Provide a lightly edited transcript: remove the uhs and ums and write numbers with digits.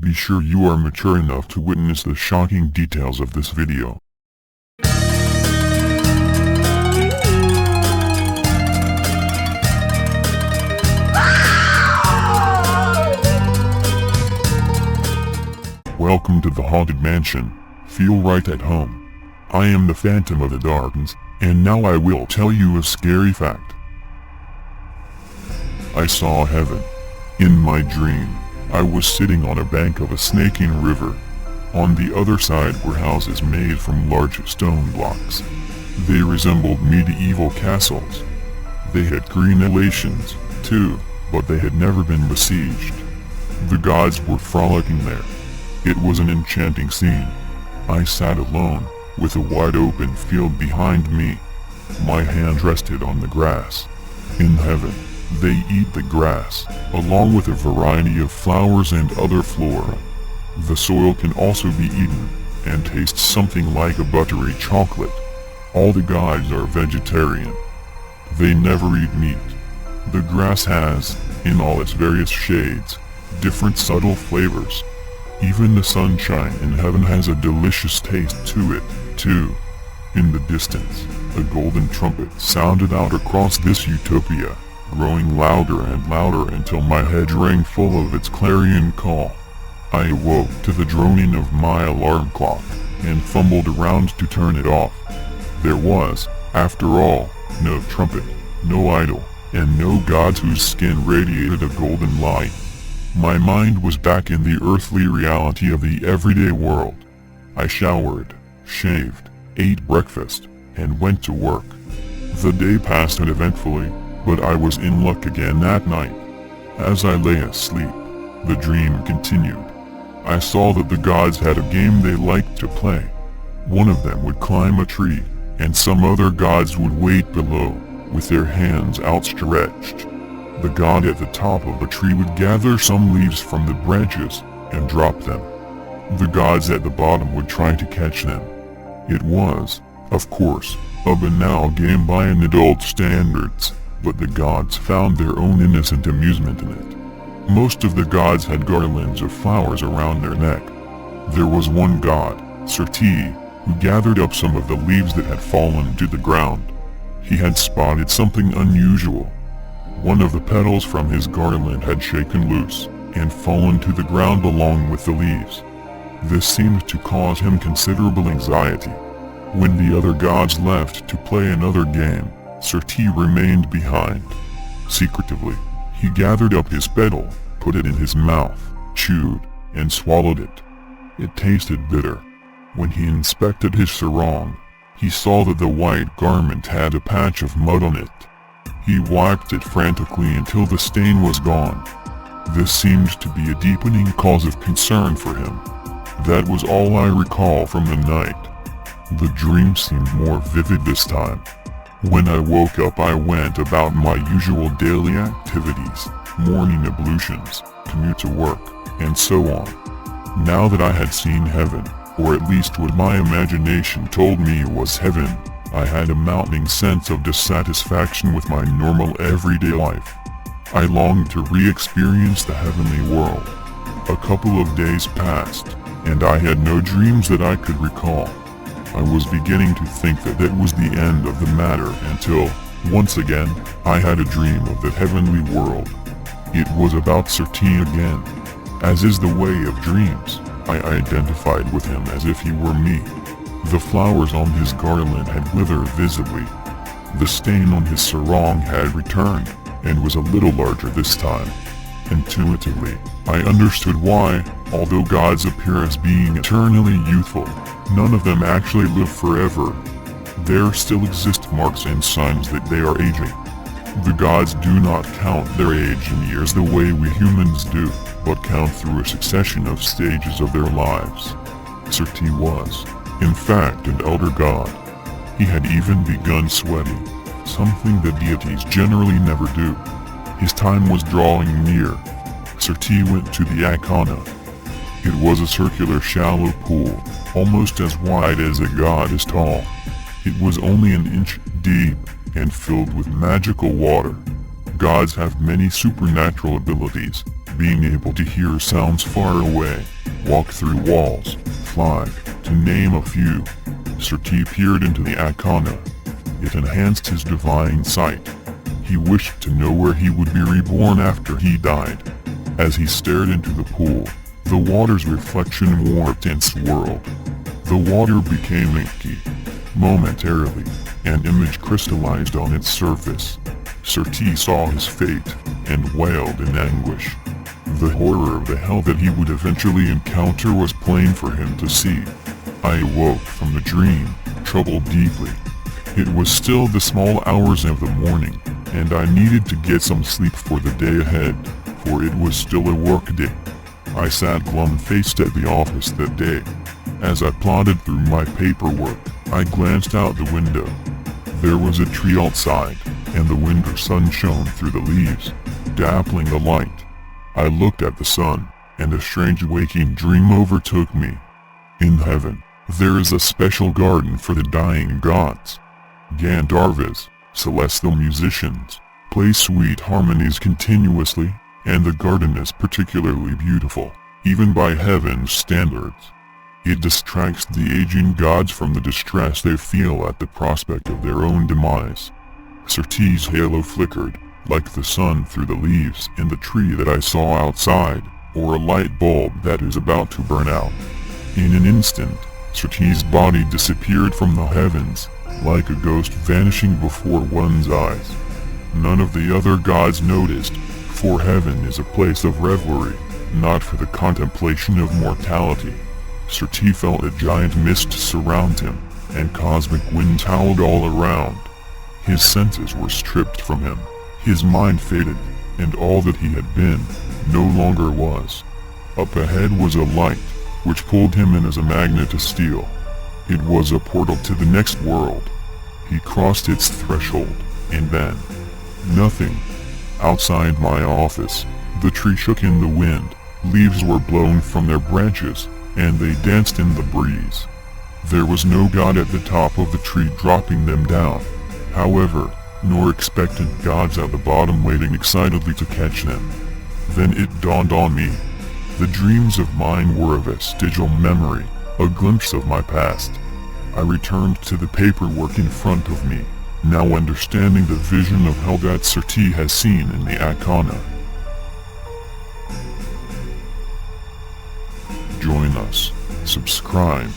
Be sure you are mature enough to witness the shocking details of this video. Welcome to the Haunted Mansion. Feel right at home. I am the Phantom of the Darkness, and now I will tell you a scary fact. I saw heaven. In my dream, I was sitting on a bank of a snaking river. On the other side were houses made from large stone blocks. They resembled medieval castles. They had green elevations, too, but they had never been besieged. The gods were frolicking there. It was an enchanting scene. I sat alone, with a wide-open field behind me. My hand rested on the grass. In heaven, they eat the grass, along with a variety of flowers and other flora. The soil can also be eaten, and tastes something like a buttery chocolate. All the gods are vegetarian. They never eat meat. The grass has, in all its various shades, different subtle flavors. Even the sunshine in heaven has a delicious taste to it, too. In the distance, a golden trumpet sounded out across this utopia, growing louder and louder until my head rang full of its clarion call. I awoke to the droning of my alarm clock, and fumbled around to turn it off. There was, after all, no trumpet, no idol, and no gods whose skin radiated a golden light. My mind was back in the earthly reality of the everyday world. I showered, shaved, ate breakfast, and went to work. The day passed uneventfully, but I was in luck again that night. As I lay asleep, the dream continued. I saw that the gods had a game they liked to play. One of them would climb a tree, and some other gods would wait below, with their hands outstretched. The god at the top of the tree would gather some leaves from the branches and drop them. The gods at the bottom would try to catch them. It was, of course, a banal game by an adult's standards, but the gods found their own innocent amusement in it. Most of the gods had garlands of flowers around their neck. There was one god, CREEPYPASTA, who gathered up some of the leaves that had fallen to the ground. He had spotted something unusual. One of the petals from his garland had shaken loose, and fallen to the ground along with the leaves. This seemed to cause him considerable anxiety. When the other gods left to play another game, CREEPYPASTA remained behind. Secretively, he gathered up his petal, put it in his mouth, chewed, and swallowed it. It tasted bitter. When he inspected his sarong, he saw that the white garment had a patch of mud on it. He wiped it frantically until the stain was gone. This seemed to be a deepening cause of concern for him. That was all I recall from the night. The dream seemed more vivid this time. When I woke up, I went about my usual daily activities, morning ablutions, commute to work, and so on. Now that I had seen heaven, or at least what my imagination told me was heaven, I had a mounting sense of dissatisfaction with my normal everyday life. I longed to re-experience the heavenly world. A couple of days passed, and I had no dreams that I could recall. I was beginning to think that that was the end of the matter until, once again, I had a dream of the heavenly world. It was about CREEPYPASTA again. As is the way of dreams, I identified with him as if he were me. The flowers on his garland had withered visibly. The stain on his sarong had returned, and was a little larger this time. Intuitively, I understood why, although gods appear as being eternally youthful, none of them actually live forever. There still exist marks and signs that they are aging. The gods do not count their age in years the way we humans do, but count through a succession of stages of their lives. CREEPYPASTA was, in fact, an elder god. He had even begun sweating, something that deities generally never do. His time was drawing near. CREEPYPASTA went to the Icona. It was a circular shallow pool, almost as wide as a god is tall. It was only an inch deep, and filled with magical water. Gods have many supernatural abilities, being able to hear sounds far away, walk through walls, fly, to name a few. Srti peered into the Akana. It enhanced his divine sight. He wished to know where he would be reborn after he died. As he stared into the pool, the water's reflection warped and swirled. The water became inky. Momentarily, an image crystallized on its surface. Srti saw his fate, and wailed in anguish. The horror of the hell that he would eventually encounter was plain for him to see. I awoke from the dream, troubled deeply. It was still the small hours of the morning, and I needed to get some sleep for the day ahead, for it was still a work day. I sat glum-faced at the office that day. As I plodded through my paperwork, I glanced out the window. There was a tree outside, and the winter sun shone through the leaves, dappling the light. I looked at the sun, and a strange waking dream overtook me. In heaven, there is a special garden for the dying gods. Gandharvas, celestial musicians, play sweet harmonies continuously, and the garden is particularly beautiful, even by heaven's standards. It distracts the aging gods from the distress they feel at the prospect of their own demise. Srti's halo flickered, like the sun through the leaves in the tree that I saw outside, or a light bulb that is about to burn out. In an instant, Srti's body disappeared from the heavens, like a ghost vanishing before one's eyes. None of the other gods noticed, for heaven is a place of revelry, not for the contemplation of mortality. Srti felt a giant mist surround him, and cosmic winds howled all around. His senses were stripped from him, his mind faded, and all that he had been, no longer was. Up ahead was a light, which pulled him in as a magnet to steel. It was a portal to the next world. He crossed its threshold, and then, nothing. Outside my office, the tree shook in the wind, leaves were blown from their branches, and they danced in the breeze. There was no god at the top of the tree dropping them down, however, nor expectant gods at the bottom waiting excitedly to catch them. Then it dawned on me. The dreams of mine were a vestigial memory, a glimpse of my past. I returned to the paperwork in front of me, now understanding the vision of hell that Srti has seen in the Akana. Join us, subscribe,